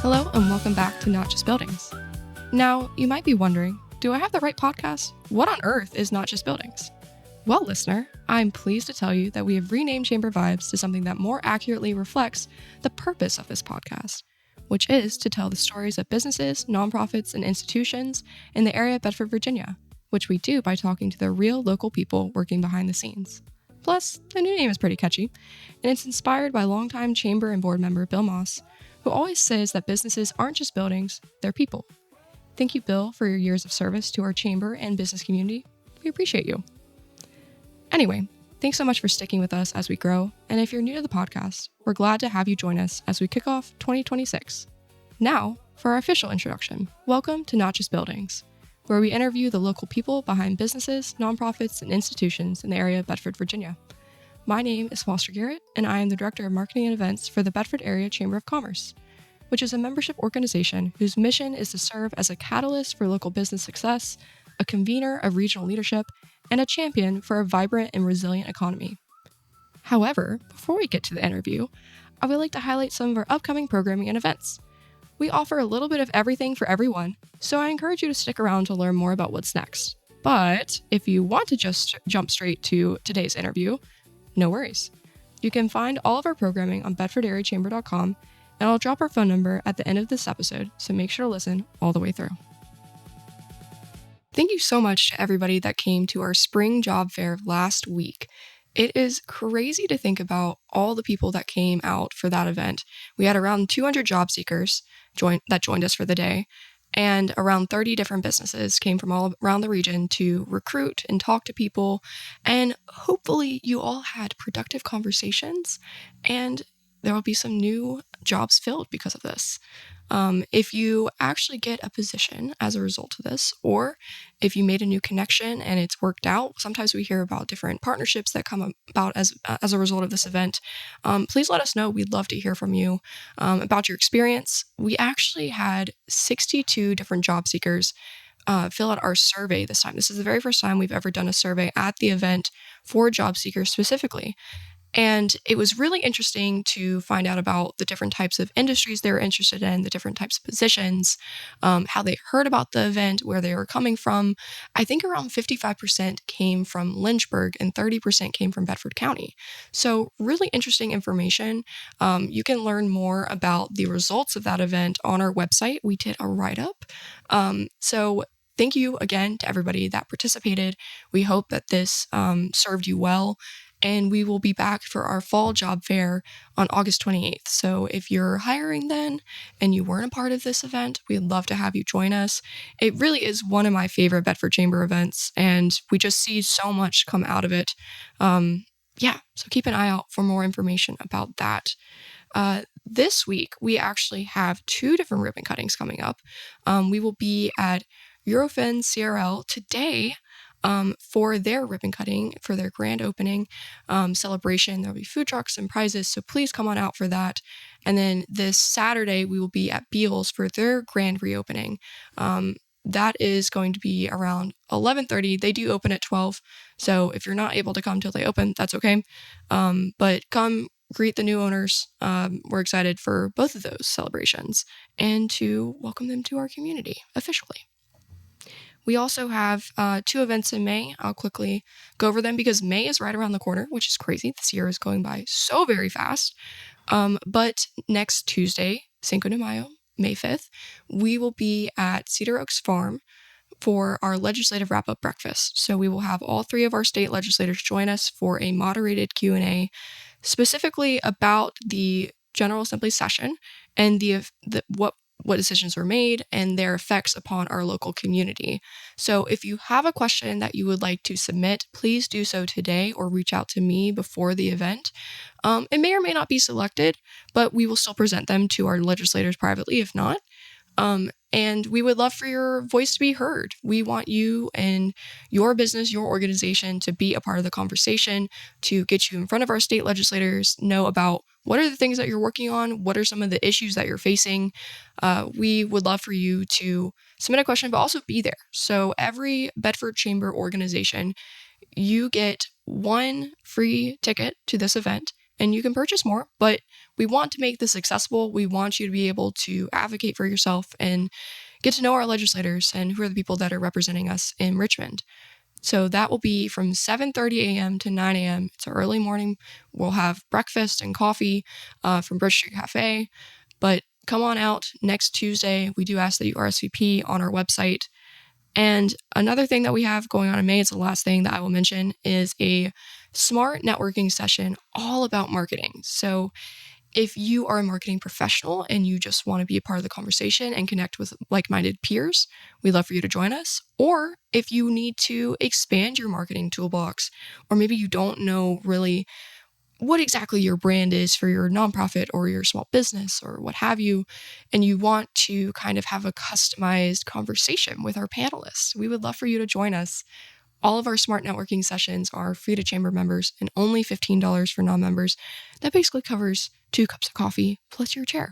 Hello and welcome back to Not Just Buildings. Now, you might be wondering, do I have the right podcast? What on earth is Not Just Buildings? Well, listener, I'm pleased to tell you that we have renamed Chamber Vibes to something that more accurately reflects the purpose of this podcast, which is to tell the stories of businesses, nonprofits, and institutions in the area of Bedford, Virginia, which we do by talking to the real local people working behind the scenes. Plus, the new name is pretty catchy, and it's inspired by longtime Chamber and board member Bill Moss, who always says that businesses aren't just buildings, they're people. Thank you, Bill, for your years of service to our chamber and business community. We appreciate you. Anyway, thanks so much for sticking with us as we grow, and if you're new to the podcast, we're glad to have you join us as we kick off 2026. Now, for our official introduction, welcome to Not Just Buildings, where we interview the local people behind businesses, nonprofits, and institutions in the area of Bedford, Virginia. My name is Foster Garrett, and I am the Director of Marketing and Events for the Bedford Area Chamber of Commerce, which is a membership organization whose mission is to serve as a catalyst for local business success, a convener of regional leadership, and a champion for a vibrant and resilient economy. However, before we get to the interview, I would like to highlight some of our upcoming programming and events. We offer a little bit of everything for everyone, so I encourage you to stick around to learn more about what's next. But if you want to just jump straight to today's interview, no worries. You can find all of our programming on bedfordareachamber.com, and I'll drop our phone number at the end of this episode, so make sure to listen all the way through. Thank you so much to everybody that came to our spring job fair last week. It is crazy to think about all the people that came out for that event. We had around 200 job seekers that joined us for the day, and around 30 different businesses came from all around the region to recruit and talk to people. And hopefully you all had productive conversations and there will be some new jobs filled because of this. If you actually get a position as a result of this, or if you made a new connection and it's worked out, sometimes we hear about different partnerships that come about as a result of this event. Please let us know. We'd love to hear from you about your experience. We actually had 62 different job seekers fill out our survey this time. This is the very first time we've ever done a survey at the event for job seekers specifically. And it was really interesting to find out about the different types of industries they were interested in, the different types of positions, how they heard about the event, where they were coming from. I think around 55% came from Lynchburg and 30% came from Bedford County. So really interesting information. You can learn more about the results of that event on our website. We did a write-up. So thank you again to everybody that participated. We hope that this served you well. And we will be back for our fall job fair on August 28th. So if you're hiring then and you weren't a part of this event, we'd love to have you join us. It really is one of my favorite Bedford Chamber events, and we just see so much come out of it. So keep an eye out for more information about that. This week, we actually have 2 different ribbon cuttings coming up. We will be at Eurofins CRL today for their ribbon cutting, for their grand opening celebration. There'll be food trucks and prizes, so please come on out for that. And then this Saturday, we will be at Beals for their grand reopening. That is going to be around 11:30. They do open at 12, so if you're not able to come till they open, that's okay. But come greet the new owners. We're excited for both of those celebrations and to welcome them to our community officially. We also have 2 events in May. I'll quickly go over them because May is right around the corner, which is crazy. This year is going by so very fast. But next Tuesday, Cinco de Mayo, May 5th, we will be at Cedar Oaks Farm for our legislative wrap-up breakfast. So we will have all 3 of our state legislators join us for a moderated Q&A specifically about the General Assembly session and what decisions were made and their effects upon our local community. So if you have a question that you would like to submit, please do so today or reach out to me before the event. It may or may not be selected, but we will still present them to our legislators privately if not. And we would love for your voice to be heard. We want you and your business, your organization to be a part of the conversation, to get you in front of our state legislators, know about what are the things that you're working on, what are some of the issues that you're facing. We would love for you to submit a question, but also be there. So every Bedford Chamber organization, you get 1 free ticket to this event, and you can purchase more, but we want to make this accessible. We want you to be able to advocate for yourself and get to know our legislators and who are the people that are representing us in Richmond. So that will be from 7:30 a.m. to 9 a.m. It's an early morning. We'll have breakfast and coffee from Bridge Street Cafe. But come on out next Tuesday. We do ask that you RSVP on our website. And another thing that we have going on in May, it's the last thing that I will mention, is a smart networking session all about marketing. So if you are a marketing professional and you just want to be a part of the conversation and connect with like-minded peers, we'd love for you to join us. Or if you need to expand your marketing toolbox, or maybe you don't know really what exactly your brand is for your nonprofit or your small business or what have you, and you want to kind of have a customized conversation with our panelists, we would love for you to join us. All of our smart networking sessions are free to chamber members and only $15 for non-members. That basically covers 2 cups of coffee plus your chair.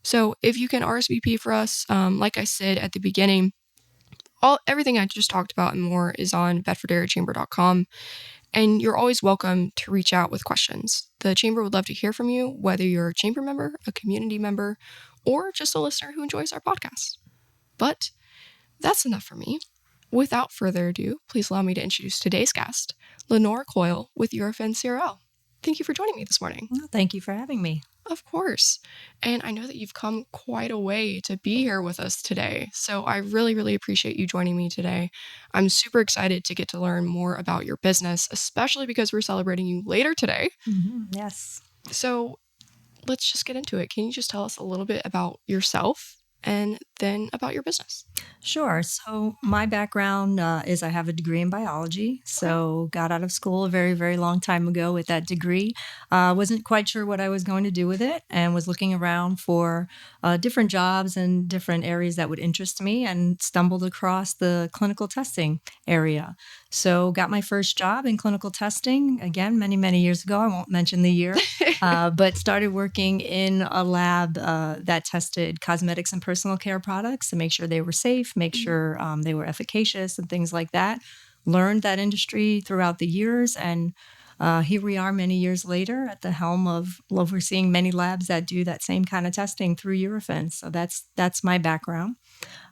So if you can RSVP for us, like I said at the beginning, everything I just talked about and more is on bedfordareachamber.com. And you're always welcome to reach out with questions. The chamber would love to hear from you, whether you're a chamber member, a community member, or just a listener who enjoys our podcast. But that's enough for me. Without further ado, please allow me to introduce today's guest, Lenore Coyle with Eurofins CRL. Thank you for joining me this morning. Well, thank you for having me. Of course. And I know that you've come quite a way to be here with us today. So I really, really appreciate you joining me today. I'm super excited to get to learn more about your business, especially because we're celebrating you later today. Yes. So let's just get into it. Can you just tell us a little bit about yourself and then about your business? Sure. So my background is I have a degree in biology. So got out of school a very, very long time ago with that degree. Wasn't quite sure what I was going to do with it and was looking around for different jobs and different areas that would interest me and stumbled across the clinical testing area. So got my first job in clinical testing, again, many, many years ago. I won't mention the year, but started working in a lab that tested cosmetics and personal care products to make sure they were safe, make sure they were efficacious and things like that. Learned that industry throughout the years, and here we are many years later at the helm of overseeing many labs that do that same kind of testing through Eurofins. So that's my background.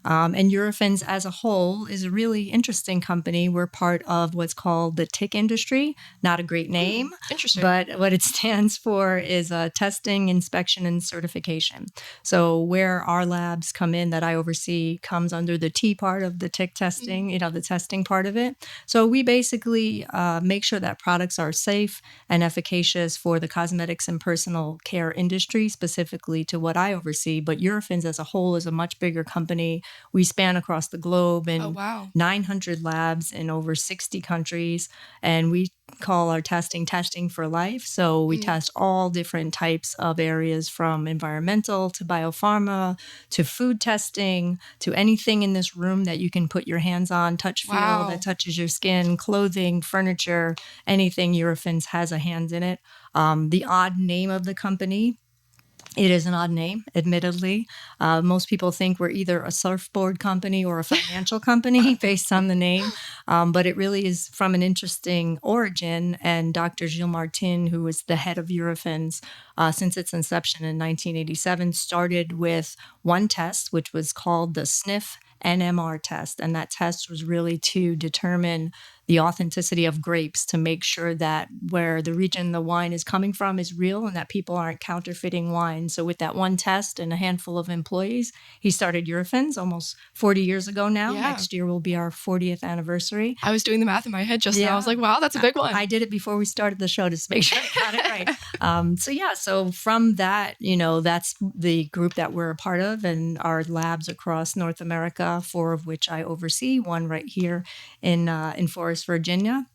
And Eurofins as a whole is a really interesting company. We're part of what's called the TIC industry. Not a great name, Interesting. but what it stands for is testing, inspection, and certification. So where our labs come in that I oversee comes under the T part of the TIC testing, the testing part of it. So we basically make sure that products are safe and efficacious for the cosmetics and personal care industry, specifically to what I oversee. But Eurofins as a whole is a much bigger company. We span across the globe in 900 labs in over 60 countries, and we call our testing for life. So we test all different types of areas, from environmental to biopharma to food testing to anything in this room that you can put your hands on, touch, feel, that touches your skin, clothing, furniture, anything. Eurofins has a hand in it. The odd name of the company, it is an odd name, admittedly. Most people think we're either a surfboard company or a financial company based on the name, but it really is from an interesting origin. And Dr. Gilles Martin, who was the head of Eurofins since its inception in 1987, started with one test, which was called the sniff NMR test. And that test was really to determine the authenticity of grapes, to make sure that where the region the wine is coming from is real and that people aren't counterfeiting wine. So with that one test and a handful of employees, he started Eurofins almost 40 years ago now. Yeah. Next year will be our 40th anniversary. I was doing the math in my head just now. I was like, wow, that's a big one. I did it before we started the show to make sure I got it right. So from that, that's the group that we're a part of, and our labs across North America, 4 of which I oversee, one right here in Forest, Virginia,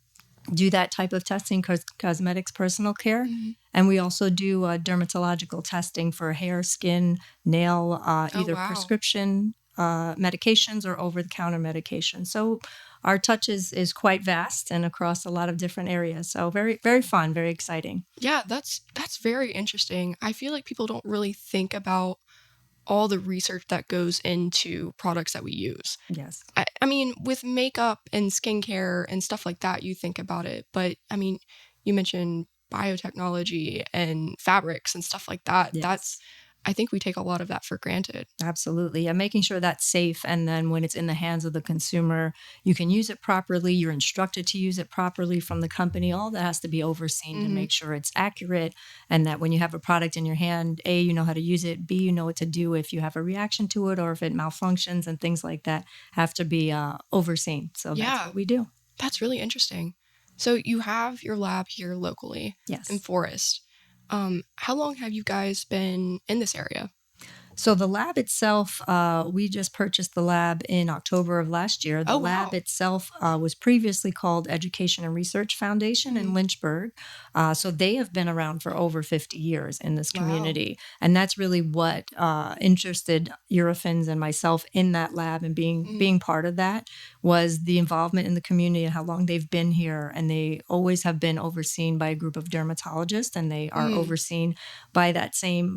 do that type of testing, cosmetics, personal care. And we also do dermatological testing for hair, skin, nail, either prescription medications or over-the-counter medications. So our touch is quite vast and across a lot of different areas. So very, very fun, very exciting. Yeah, that's very interesting. I feel like people don't really think about all the research that goes into products that we use. Yes. I mean, with makeup and skincare and stuff like that, you think about it. But I mean, you mentioned biotechnology and fabrics and stuff like that. Yes. I think we take a lot of that for granted. Absolutely. And making sure that's safe. And then when it's in the hands of the consumer, you can use it properly. You're instructed to use it properly from the company. All that has to be overseen to make sure it's accurate. And that when you have a product in your hand, A, you know how to use it. B, you know what to do if you have a reaction to it or if it malfunctions, and things like that have to be overseen. So that's what we do. That's really interesting. So you have your lab here locally in Forest. How long have you guys been in this area? So the lab itself, we just purchased the lab in October of last year. The lab itself was previously called Education and Research Foundation in Lynchburg. So they have been around for over 50 years in this community. And that's really what interested Eurofins and myself in that lab, and being part of that was the involvement in the community and how long they've been here. And they always have been overseen by a group of dermatologists, and they are overseen by that same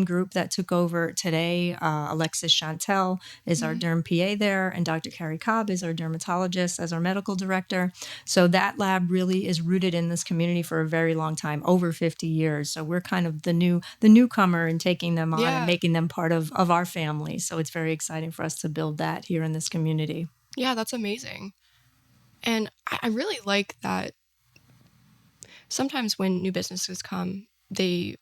group that took over today. Alexis Chantel is our derm PA there, and Dr. Carrie Cobb is our dermatologist as our medical director. So that lab really is rooted in this community for a very long time, over 50 years. So we're kind of the newcomer and taking them on and making them part of our family. So it's very exciting for us to build that here in this community. Yeah, that's amazing. And I really like that sometimes when new businesses come, they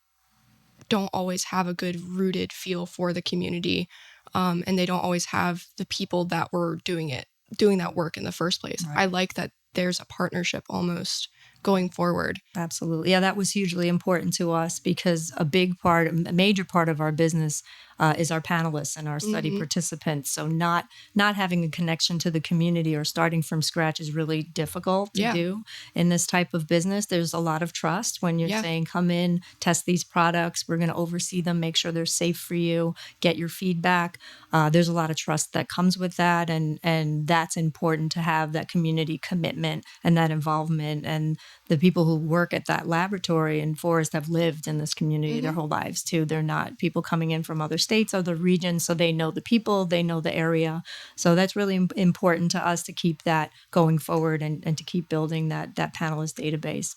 don't always have a good rooted feel for the community, and they don't always have the people that were doing that work in the first place. Right. I like that there's a partnership almost going forward. Absolutely. Yeah, that was hugely important to us because a major part of our business is our panelists and our study participants. So not having a connection to the community or starting from scratch is really difficult to do in this type of business. There's a lot of trust when you're saying, come in, test these products. We're going to oversee them, make sure they're safe for you, get your feedback. There's a lot of trust that comes with that. And that's important to have that community commitment and that involvement. And the people who work at that laboratory in Forest have lived in this community their whole lives too. They're not people coming in from other states, other regions, so they know the people, they know the area. So that's really important to us to keep that going forward and to keep building that panelist database.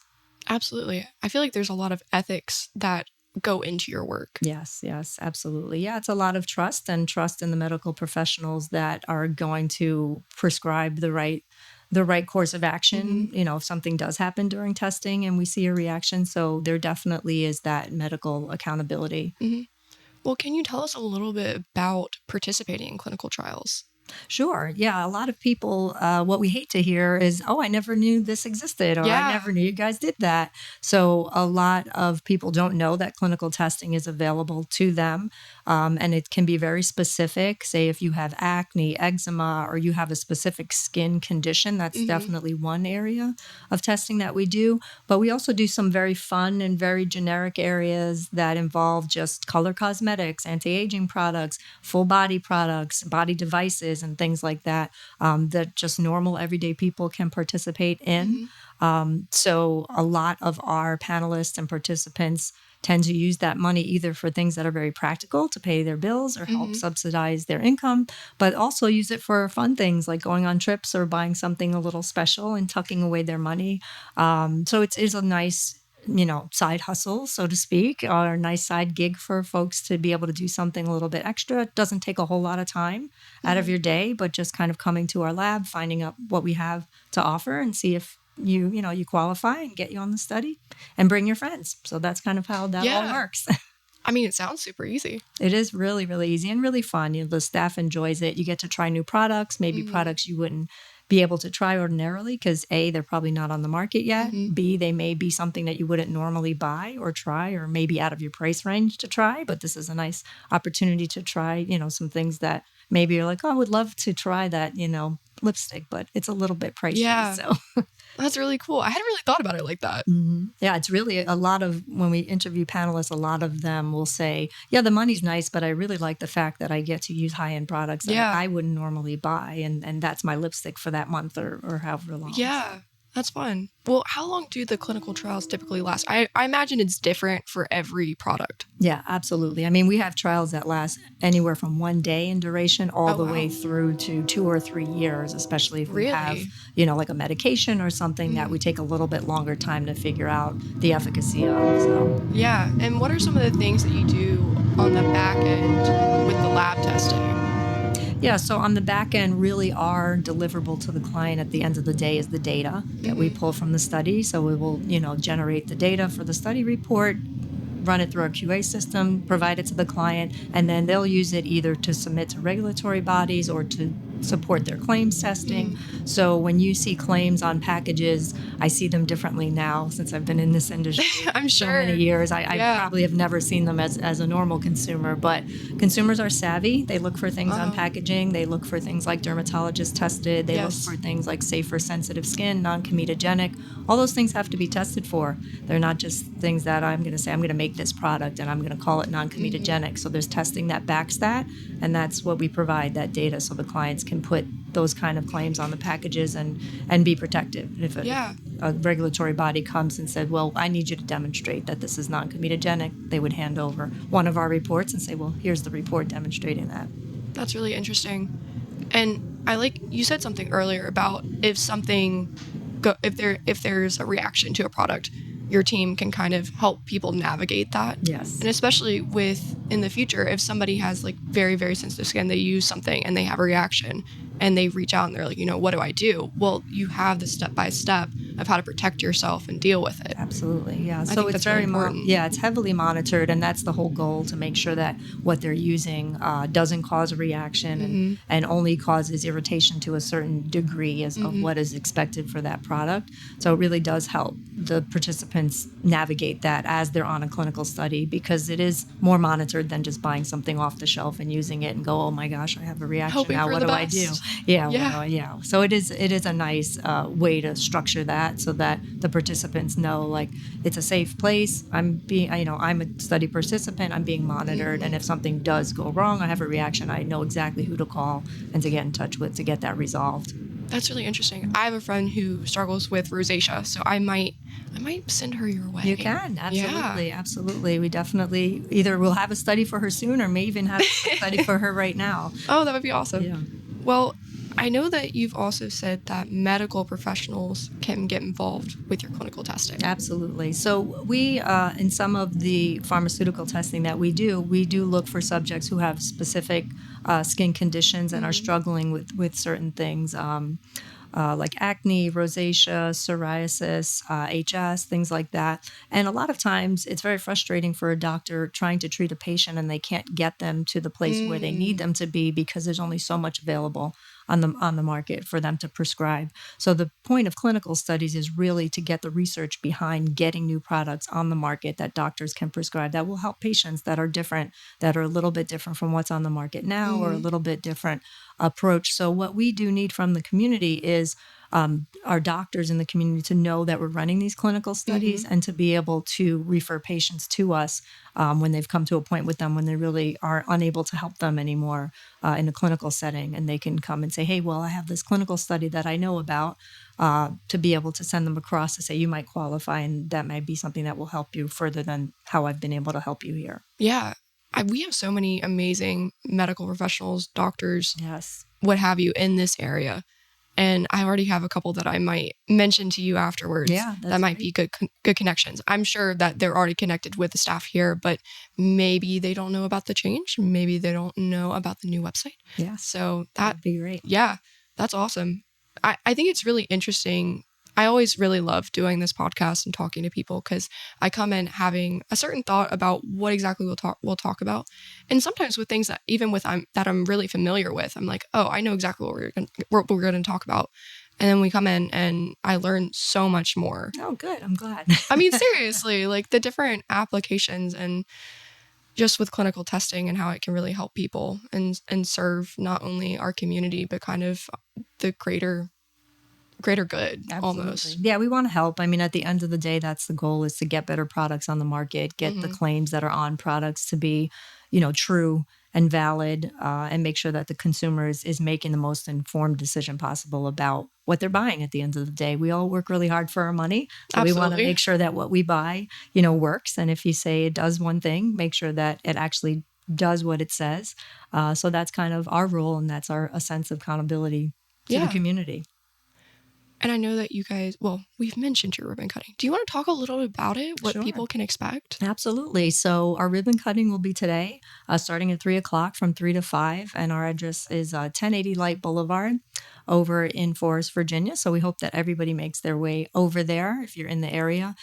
Absolutely. I feel like there's a lot of ethics that go into your work. Yes, absolutely. Yeah, it's a lot of trust in the medical professionals that are going to prescribe the right course of action, if something does happen during testing and we see a reaction. So there definitely is that medical accountability. Well, can you tell us a little bit about participating in clinical trials? Sure. Yeah. A lot of people, what we hate to hear is, oh, I never knew this existed, or I never knew you guys did that. So a lot of people don't know that clinical testing is available to them. And it can be very specific. Say if you have acne, eczema, or you have a specific skin condition, that's definitely one area of testing that we do. But we also do some very fun and very generic areas that involve just color cosmetics, anti-aging products, full body products, body devices, and things like that, that just normal everyday people can participate in. So a lot of our panelists and participants tend to use that money either for things that are very practical to pay their bills or help subsidize their income, but also use it for fun things like going on trips or buying something a little special and tucking away their money. So it is a nice side hustle, so to speak, or a nice side gig for folks to be able to do something a little bit extra. It doesn't take a whole lot of time out of your day, but just kind of coming to our lab, finding out what we have to offer and see if you qualify and get you on the study and bring your friends. So that's kind of how that all works. I mean, it sounds super easy. It is really, really easy and really fun. The staff enjoys it. You get to try new products, maybe products you wouldn't be able to try ordinarily because A, they're probably not on the market yet. B, they may be something that you wouldn't normally buy or try, or maybe out of your price range to try. But this is a nice opportunity to try, some things that maybe you're like, oh, I would love to try that, lipstick, but it's a little bit pricey. Yeah. So that's really cool. I hadn't really thought about it like that. Yeah, it's really a lot of, when we interview panelists, a lot of them will say, yeah, the money's nice, but I really like the fact that I get to use high-end products that I wouldn't normally buy. And that's my lipstick for that month or however long. Yeah. That's fun. Well, how long do the clinical trials typically last? I imagine it's different for every product. Yeah, absolutely. I mean, we have trials that last anywhere from 1 day in duration all the way through to 2 or 3 years, especially if we have, Really? like a medication or something that we take a little bit longer time to figure out the efficacy of. So, Yeah. And what are some of the things that you do on the back end with the lab testing? yeah, so on the back end, really our deliverable to the client at the end of the day is the data that we pull from the study. So we will, generate the data for the study report, run it through our QA system, provide it to the client, and then they'll use it either to submit to regulatory bodies or to support their claims testing. So when you see claims on packages, I see them differently now since I've been in this industry I'm so sure. many years. I probably have never seen them as a normal consumer, but consumers are savvy. They look for things on packaging. They look for things like dermatologist tested. They look for things like safe for sensitive skin, non-comedogenic. All those things have to be tested for. They're not just things that I'm going to say, I'm going to make this product and I'm going to call it non-comedogenic. So there's testing that backs that, and that's what we provide, that data, so the clients can put those kind of claims on the packages and be protected. If a regulatory body comes and said, well, I need you to demonstrate that this is non-comedogenic, they would hand over one of our reports and say, well, here's the report demonstrating that. That's really interesting. And you said something earlier about if there's a reaction to a product, your team can kind of help people navigate that. Yes. And especially in the future, if somebody has like very, very sensitive skin, they use something and they have a reaction and they reach out and they're like, what do I do? Well, you have the step-by-step of how to protect yourself and deal with it. Absolutely, yeah. I So think it's that's very important. it's heavily monitored, and that's the whole goal, to make sure that what they're using doesn't cause a reaction and only causes irritation to a certain degree of what is expected for that product. So it really does help the participants navigate that as they're on a clinical study, because it is more monitored than just buying something off the shelf and using it and go, oh my gosh, I have a reaction. Hoping now. for What the do best. I do? Yeah. So it is a nice way to structure that so that the participants know, like, it's a safe place. I'm a study participant. I'm being monitored, and if something does go wrong, I have a reaction, I know exactly who to call and to get in touch with to get that resolved. That's really interesting. I have a friend who struggles with rosacea, so I might send her your way. You can, absolutely, Yeah. absolutely. We definitely either will have a study for her soon, or may even have a study for her right now. Oh, that would be awesome. Yeah. Well, I know that you've also said that medical professionals can get involved with your clinical testing. Absolutely. So we, in some of the pharmaceutical testing that we do look for subjects who have specific skin conditions and are struggling with certain things. Like acne, rosacea, psoriasis, HS, things like that. And a lot of times it's very frustrating for a doctor trying to treat a patient and they can't get them to the place where they need them to be, because there's only so much available on the market for them to prescribe. So the point of clinical studies is really to get the research behind getting new products on the market that doctors can prescribe, that will help patients that are different, that are a little bit different from what's on the market now, or a little bit different approach. So what we do need from the community is our doctors in the community to know that we're running these clinical studies and to be able to refer patients to us when they've come to a point with them when they really are unable to help them anymore in a clinical setting. And they can come and say, hey, well, I have this clinical study that I know about, to be able to send them across to say, you might qualify, and that might be something that will help you further than how I've been able to help you here. Yeah. We have so many amazing medical professionals, doctors, yes, what have you, in this area. And I already have a couple that I might mention to you afterwards. Yeah, that might be good connections. I'm sure that they're already connected with the staff here, but maybe they don't know about the change. Maybe they don't know about the new website. Yeah. So that'd be great. Yeah, that's awesome. I think it's really interesting. I always really love doing this podcast and talking to people, because I come in having a certain thought about what exactly we'll talk about, and sometimes with things that that I'm really familiar with, I'm like, oh, I know exactly what we're going to talk about, and then we come in and I learn so much more. Oh, good. I'm glad. I mean, seriously, like the different applications and just with clinical testing and how it can really help people and serve not only our community but kind of the greater good. Absolutely. Almost. Yeah, we want to help. I mean, at the end of the day, that's the goal, is to get better products on the market, get the claims that are on products to be, true, and valid, and make sure that the consumer is making the most informed decision possible about what they're buying at the end of the day. We all work really hard for our money. So we want to make sure that what we buy, works. And if you say it does one thing, make sure that it actually does what it says. So that's kind of our role, and that's a sense of accountability to the community. And I know that you guys, we've mentioned your ribbon cutting. Do you want to talk a little bit about it, what people can expect? Absolutely. So our ribbon cutting will be today, starting at 3 o'clock from 3 to 5. And our address is 1080 Light Boulevard over in Forest, Virginia. So we hope that everybody makes their way over there if you're in the area.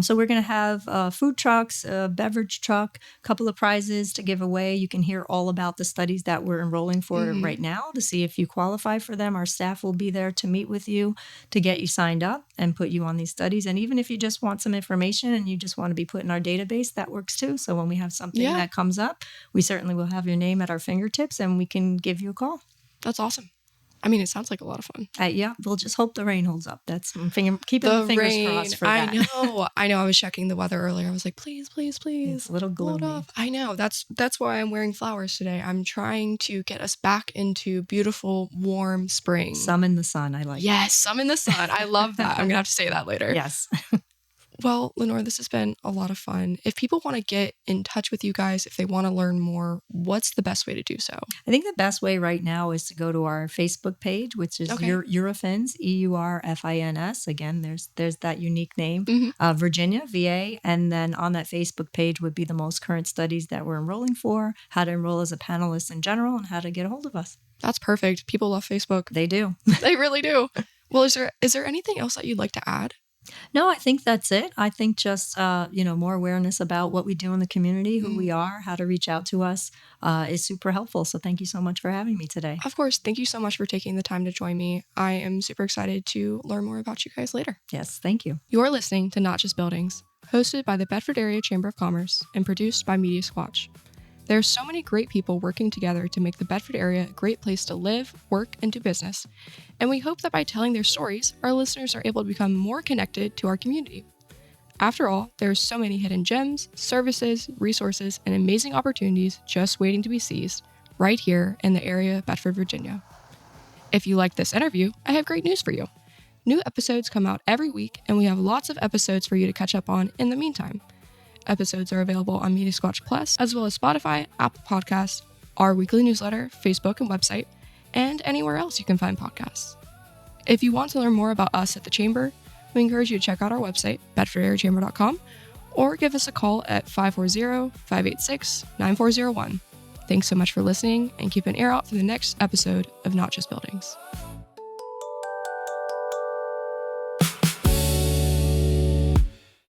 So we're going to have food trucks, a beverage truck, a couple of prizes to give away. You can hear all about the studies that we're enrolling for right now to see if you qualify for them. Our staff will be there to meet with you, to get you signed up and put you on these studies. And even if you just want some information and you just want to be put in our database, that works too. So when we have something that comes up, we certainly will have your name at our fingertips and we can give you a call. That's awesome. I mean, it sounds like a lot of fun. We'll just hope the rain holds up. That's keeping the fingers crossed for that. I know. I was checking the weather earlier. I was like, please. It's a little gloomy. I know. That's why I'm wearing flowers today. I'm trying to get us back into beautiful, warm spring. Some in the sun. I like. Yes, some in the sun. I love that. I'm gonna have to say that later. Yes. Well, Lenore, this has been a lot of fun. If people want to get in touch with you guys, if they want to learn more, what's the best way to do so? I think the best way right now is to go to our Facebook page, which is Eurofins, EURFINS. Again, there's that unique name, Virginia, VA. And then on that Facebook page would be the most current studies that we're enrolling for, how to enroll as a panelist in general, and how to get a hold of us. That's perfect. People love Facebook. They do. They really do. Well, is there anything else that you'd like to add? No, I think that's it. I think just, more awareness about what we do in the community, who we are, how to reach out to us is super helpful. So thank you so much for having me today. Of course. Thank you so much for taking the time to join me. I am super excited to learn more about you guys later. Yes, thank you. You're listening to Not Just Buildings, hosted by the Bedford Area Chamber of Commerce and produced by Media Squatch. There are so many great people working together to make the Bedford area a great place to live, work, and do business. And we hope that by telling their stories, our listeners are able to become more connected to our community. After all, there are so many hidden gems, services, resources, and amazing opportunities just waiting to be seized right here in the area of Bedford, Virginia. If you like this interview, I have great news for you. New episodes come out every week, and we have lots of episodes for you to catch up on in the meantime. Episodes are available on Media Squatch Plus, as well as Spotify, Apple Podcasts, our weekly newsletter, Facebook and website, and anywhere else you can find podcasts. If you want to learn more about us at the Chamber, we encourage you to check out our website, bedfordareachamber.com, or give us a call at 540-586-9401. Thanks so much for listening, and keep an ear out for the next episode of Not Just Buildings.